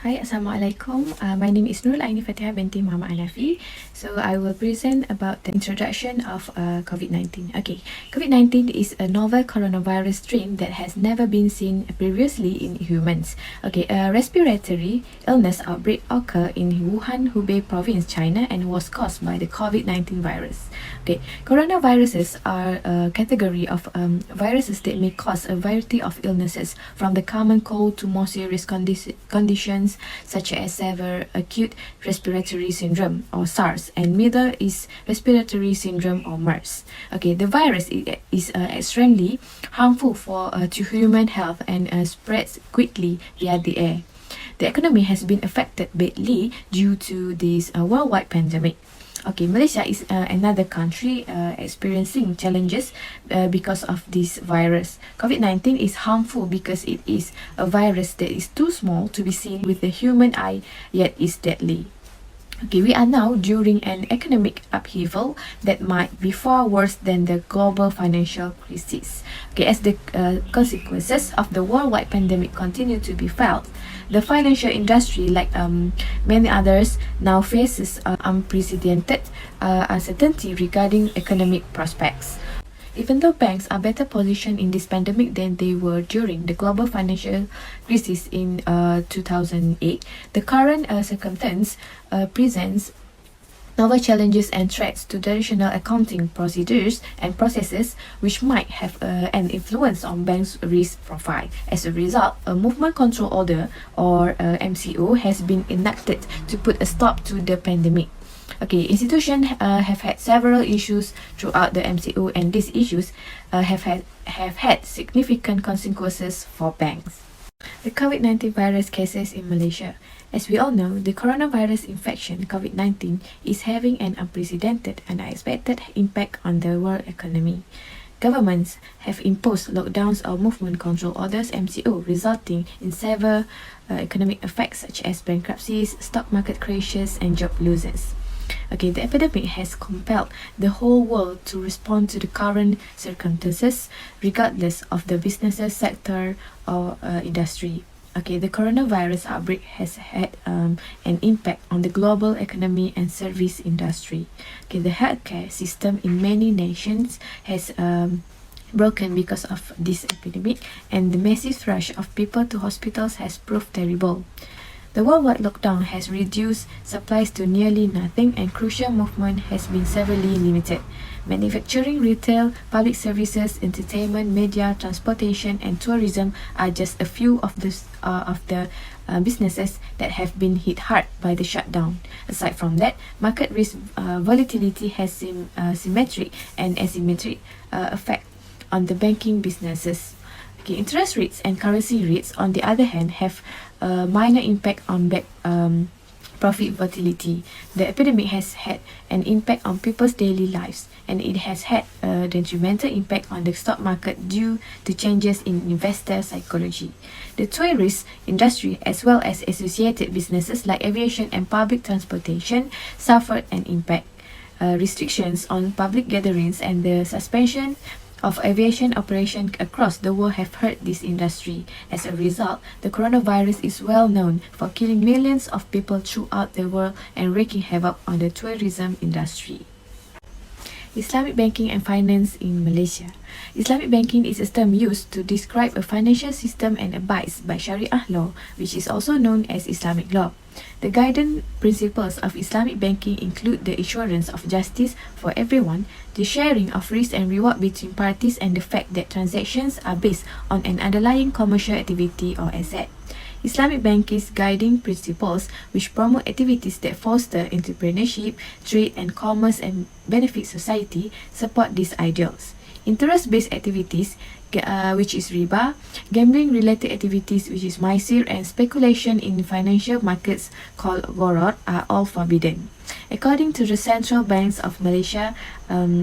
Hi, Assalamualaikum. My name is Nurul Aini Fatihah binti Muhammad Hanafi. So I will present about the introduction of COVID-19. Okay, COVID-19 is a novel coronavirus strain that has never been seen previously in humans. Okay, a respiratory illness outbreak occurred in Wuhan, Hubei province, China, and was caused by the COVID-19 virus. Okay, coronaviruses are a category of viruses that may cause a variety of illnesses, from the common cold to more serious conditions such as severe acute respiratory syndrome or SARS, and middle is respiratory syndrome or MERS. Okay, the virus is extremely harmful to human health and spreads quickly via the air. The economy has been affected badly due to this worldwide pandemic. Okay, Malaysia is another country experiencing challenges because of this virus. COVID-19 is harmful because it is a virus that is too small to be seen with the human eye, yet is deadly. Okay, we are now during an economic upheaval that might be far worse than the global financial crisis. Okay, as the consequences of the worldwide pandemic continue to be felt, the financial industry, like many others, now faces unprecedented uncertainty regarding economic prospects. Even though banks are better positioned in this pandemic than they were during the global financial crisis in 2008, the current circumstance presents novel challenges and threats to traditional accounting procedures and processes, which might have an influence on banks' risk profile. As a result, a movement control order, or MCO, has been enacted to put a stop to the pandemic. Okay, institutions have had several issues throughout the MCO, and these issues have had significant consequences for banks. The COVID-19 virus cases in Malaysia. As we all know, the coronavirus infection, COVID-19, is having an unprecedented and unexpected impact on the world economy. Governments have imposed lockdowns or movement control orders, MCO, resulting in severe economic effects such as bankruptcies, stock market crashes, and job losses. Okay, the epidemic has compelled the whole world to respond to the current circumstances, regardless of the business sector or industry. Okay, the coronavirus outbreak has had an impact on the global economy and service industry. Okay, the healthcare system in many nations has broken because of this epidemic, and the massive rush of people to hospitals has proved terrible. The worldwide lockdown has reduced supplies to nearly nothing, and crucial movement has been severely limited. Manufacturing, retail, public services, entertainment, media, transportation, and tourism are just a few of the businesses that have been hit hard by the shutdown. Aside from that, market risk volatility has symmetric and asymmetric effect on the banking businesses. Okay, interest rates and currency rates, on the other hand, have a minor impact on profit volatility. The epidemic has had an impact on people's daily lives, and it has had a detrimental impact on the stock market due to changes in investor psychology. The tourist industry, as well as associated businesses like aviation and public transportation, suffered an impact. Restrictions on public gatherings and the suspension of aviation operation across the world have hurt this industry. As a result, the coronavirus is well known for killing millions of people throughout the world and wreaking havoc on the tourism industry. Islamic banking and finance in Malaysia. Islamic banking is a term used to describe a financial system and abides by Sharia law, which is also known as Islamic law. The guiding principles of Islamic banking include the assurance of justice for everyone, the sharing of risk and reward between parties, and the fact that transactions are based on an underlying commercial activity or asset. Islamic banking's guiding principles, which promote activities that foster entrepreneurship, trade, and commerce and benefit society, support these ideals. Interest-based activities, which is riba, gambling-related activities, which is maisir, and speculation in financial markets, called gharar, are all forbidden. According to the Central Banks of Malaysia,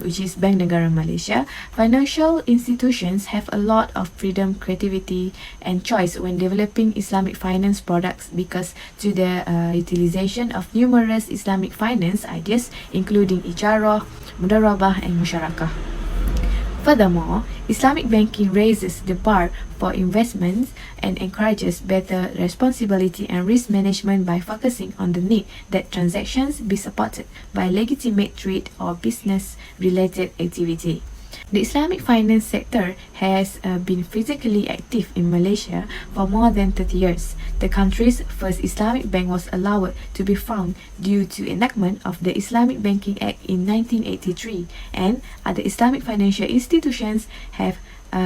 which is Bank Negara Malaysia, financial institutions have a lot of freedom, creativity, and choice when developing Islamic finance products because to the utilization of numerous Islamic finance ideas, including ijarah, mudarabah, and musyarakah. Furthermore, Islamic banking raises the bar for investments and encourages better responsibility and risk management by focusing on the need that transactions be supported by legitimate trade or business-related activity. The Islamic finance sector has been physically active in Malaysia for more than 30 years. The country's first Islamic bank was allowed to be found due to enactment of the Islamic Banking Act in 1983, and other Islamic financial institutions have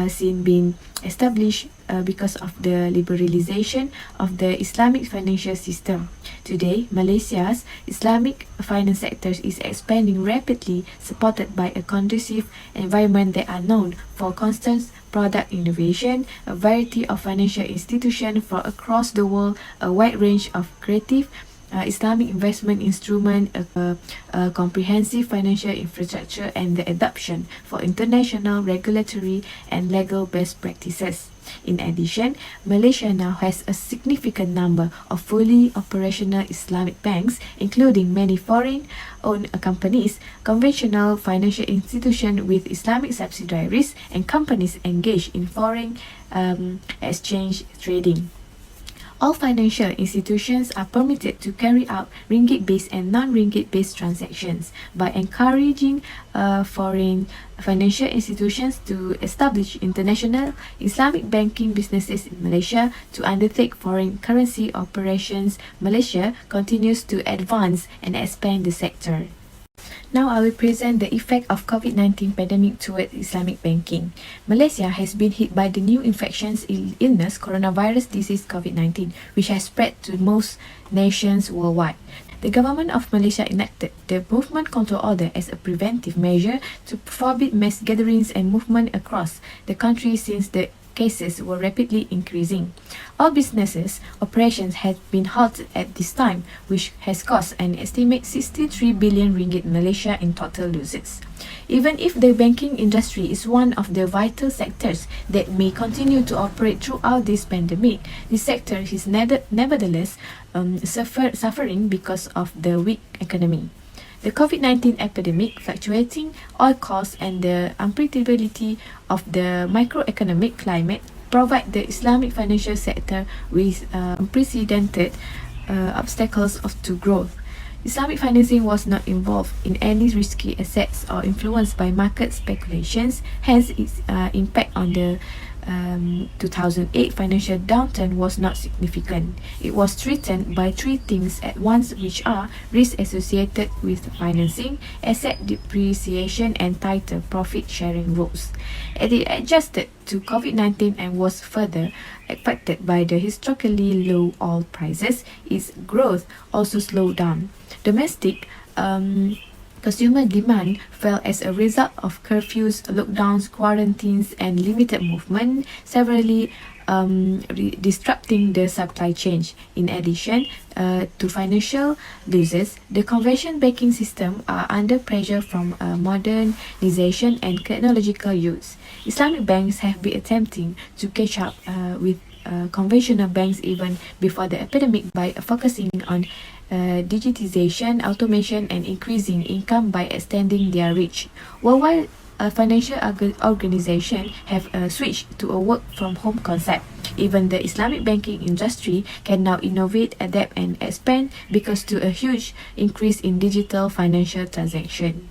since been established because of the liberalization of the Islamic financial system. Today, Malaysia's Islamic finance sector is expanding rapidly, supported by a conducive environment that are known for constant product innovation, a variety of financial institutions from across the world, a wide range of creative Islamic investment instrument, a comprehensive financial infrastructure, and the adoption for international regulatory and legal best practices. In addition, Malaysia now has a significant number of fully operational Islamic banks, including many foreign-owned companies, conventional financial institutions with Islamic subsidiaries, and companies engaged in foreign exchange trading. All financial institutions are permitted to carry out ringgit-based and non-ringgit-based transactions. By encouraging foreign financial institutions to establish international Islamic banking businesses in Malaysia to undertake foreign currency operations, Malaysia continues to advance and expand the sector. Now I will present the effect of COVID-19 pandemic toward Islamic banking. Malaysia has been hit by the new infections illness coronavirus disease COVID-19, which has spread to most nations worldwide. The government of Malaysia enacted the Movement Control Order as a preventive measure to forbid mass gatherings and movement across the country since the cases were rapidly increasing. All businesses operations had been halted at this time, which has cost an estimated 63 billion ringgit Malaysia in total losses. Even if the banking industry is one of the vital sectors that may continue to operate throughout this pandemic, the sector is nevertheless suffering because of the weak economy. The COVID-19 epidemic, fluctuating oil costs, and the unpredictability of the macroeconomic climate provide the Islamic financial sector with unprecedented obstacles to growth. Islamic financing was not involved in any risky assets or influenced by market speculations, hence its impact on the 2008 financial downturn was not significant. It was threatened by three things at once, which are risk associated with financing, asset depreciation, and tighter profit-sharing rules. It adjusted to COVID-19 and was further affected by the historically low oil prices. Its growth also slowed down. Domestic consumer demand fell as a result of curfews, lockdowns, quarantines, and limited movement, severely disrupting the supply chain. In addition to financial losses, the conventional banking system are under pressure from modernization and technological use. Islamic banks have been attempting to catch up with conventional banks even before the epidemic by focusing on digitization, automation, and increasing income by extending their reach. Worldwide financial organizations have switched to a work-from-home concept. Even the Islamic banking industry can now innovate, adapt, and expand because to a huge increase in digital financial transactions.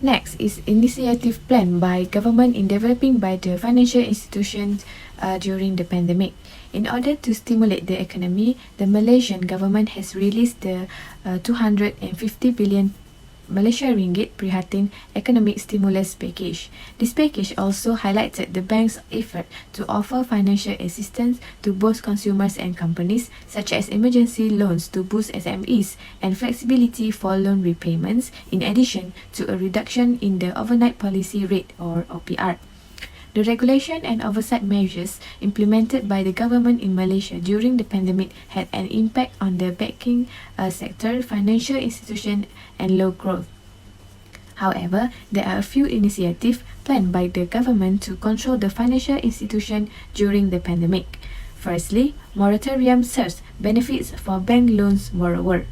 Next is initiative plan by government in developing by the financial institutions during the pandemic. In order to stimulate the economy, the Malaysian government has released the 250 billion Malaysia ringgit Prihatin economic stimulus package. This package also highlighted the bank's effort to offer financial assistance to both consumers and companies, such as emergency loans to boost SMEs and flexibility for loan repayments, in addition to a reduction in the overnight policy rate or OPR. The regulation and oversight measures implemented by the government in Malaysia during the pandemic had an impact on the banking sector, financial institutions, and low growth. However, there are a few initiatives planned by the government to control the financial institution during the pandemic. Firstly, moratorium serves benefits for bank loans borrower.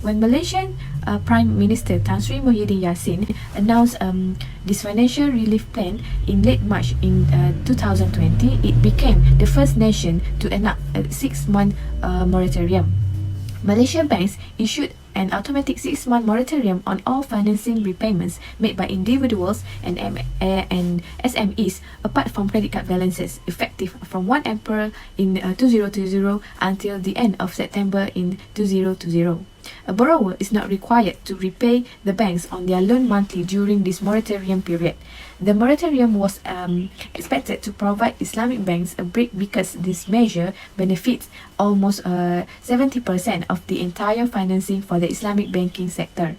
When Malaysian Prime Minister Tan Sri Muhyiddin Yassin announced this financial relief plan in late March in 2020, it became the first nation to enact a 6-month moratorium. Malaysian banks issued an automatic 6-month moratorium on all financing repayments made by individuals and SMEs apart from credit card balances, effective from 1 April in 2020 until the end of September in 2020. A borrower is not required to repay the banks on their loan monthly during this moratorium period. The moratorium was expected to provide Islamic banks a break because this measure benefits almost 70% of the entire financing for the Islamic banking sector.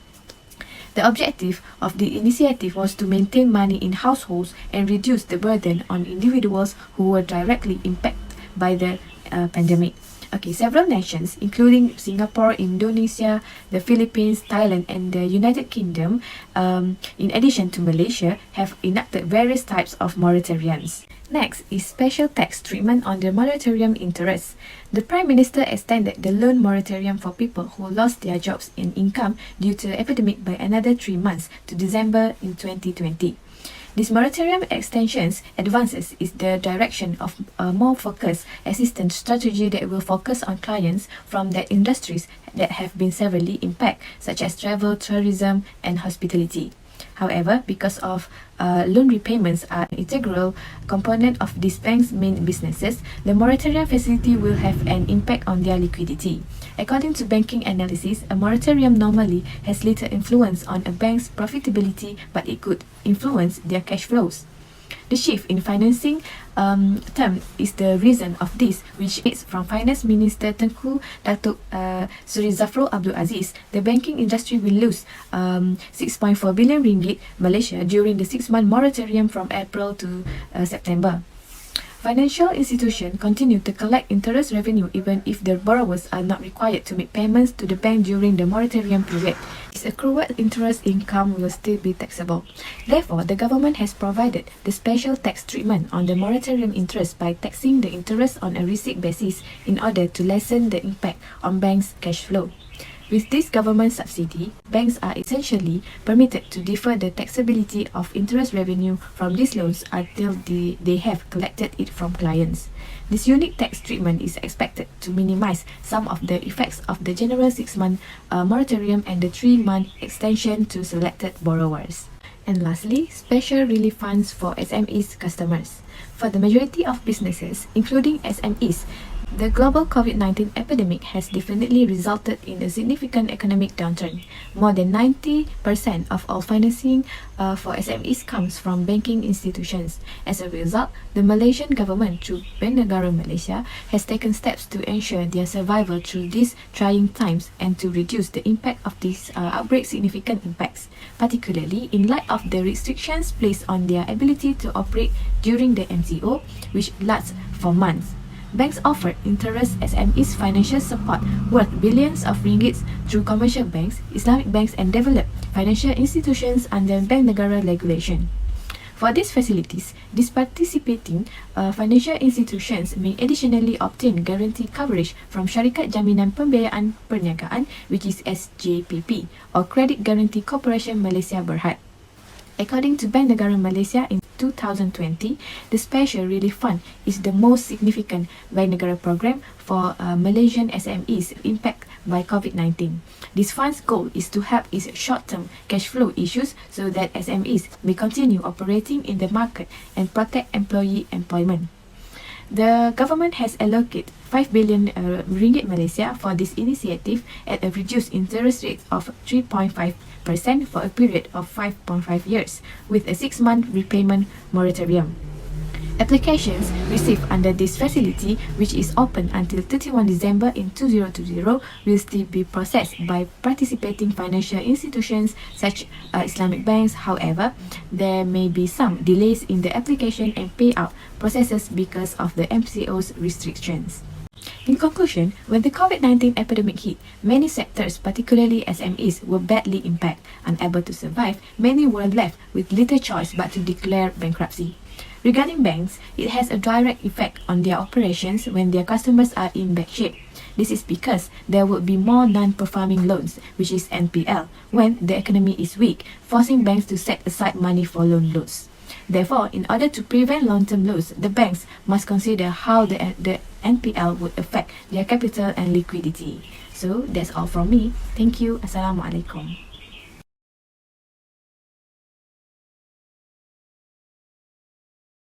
The objective of the initiative was to maintain money in households and reduce the burden on individuals who were directly impacted by the pandemic. Okay, several nations, including Singapore, Indonesia, the Philippines, Thailand, and the United Kingdom, in addition to Malaysia, have enacted various types of moratoriums. Next is special tax treatment on the moratorium interest. The Prime Minister extended the loan moratorium for people who lost their jobs and income due to the epidemic by another 3 months to December in 2020. This moratorium extensions advances is the direction of a more focused assistance strategy that will focus on clients from the industries that have been severely impacted, such as travel, tourism, and hospitality. However, because of loan repayments are an integral component of these banks' main businesses, the moratorium facility will have an impact on their liquidity. According to banking analysis, a moratorium normally has little influence on a bank's profitability, but it could influence their cash flows. The shift in financing term is the reason of this, which is from Finance Minister Tengku Datuk Seri Zafrul Abdul Aziz. The banking industry will lose 6.4 billion ringgit Malaysia during the 6-month moratorium from April to September. Financial institutions continue to collect interest revenue even if their borrowers are not required to make payments to the bank during the moratorium period. Its accrued interest income will still be taxable. Therefore, the government has provided the special tax treatment on the moratorium interest by taxing the interest on a receipt basis in order to lessen the impact on banks' cash flow. With this government subsidy, banks are essentially permitted to defer the taxability of interest revenue from these loans until they have collected it from clients. This unique tax treatment is expected to minimize some of the effects of the general 6-month moratorium and the 3-month extension to selected borrowers. And lastly, special relief funds for SMEs customers. For the majority of businesses, including SMEs, the global COVID-19 epidemic has definitely resulted in a significant economic downturn. More than 90% of all financing for SMEs comes from banking institutions. As a result, the Malaysian government, through Bank Negara Malaysia, has taken steps to ensure their survival through these trying times and to reduce the impact of this outbreak significant impacts, particularly in light of the restrictions placed on their ability to operate during the MCO, which lasts for months. Banks offered interest SMEs financial support worth billions of ringgits through commercial banks, Islamic banks, and developed financial institutions under Bank Negara regulation. For these facilities, these participating financial institutions may additionally obtain guarantee coverage from Syarikat Jaminan Pembiayaan Perniagaan, which is SJPP, or Credit Guarantee Corporation Malaysia Berhad. According to Bank Negara Malaysia in 2020, the Special Relief Fund is the most significant Bank Negara program for Malaysian SMEs impacted by COVID-19. This fund's goal is to help its short-term cash flow issues so that SMEs may continue operating in the market and protect employee employment. The government has allocated 5 billion ringgit Malaysia for this initiative at a reduced interest rate of 3.5% for a period of 5.5 years, with a 6-month repayment moratorium. Applications received under this facility, which is open until 31 December in 2020, will still be processed by participating financial institutions such as Islamic banks. However, there may be some delays in the application and payout processes because of the MCO's restrictions. In conclusion, when the COVID-19 epidemic hit, many sectors, particularly SMEs, were badly impacted. Unable to survive, many were left with little choice but to declare bankruptcy. Regarding banks, it has a direct effect on their operations when their customers are in bad shape. This is because there would be more non-performing loans, which is NPL, when the economy is weak, forcing banks to set aside money for loan loss. Therefore, in order to prevent long-term loss, the banks must consider how the NPL would affect their capital and liquidity. So, that's all from me. Thank you. Assalamualaikum.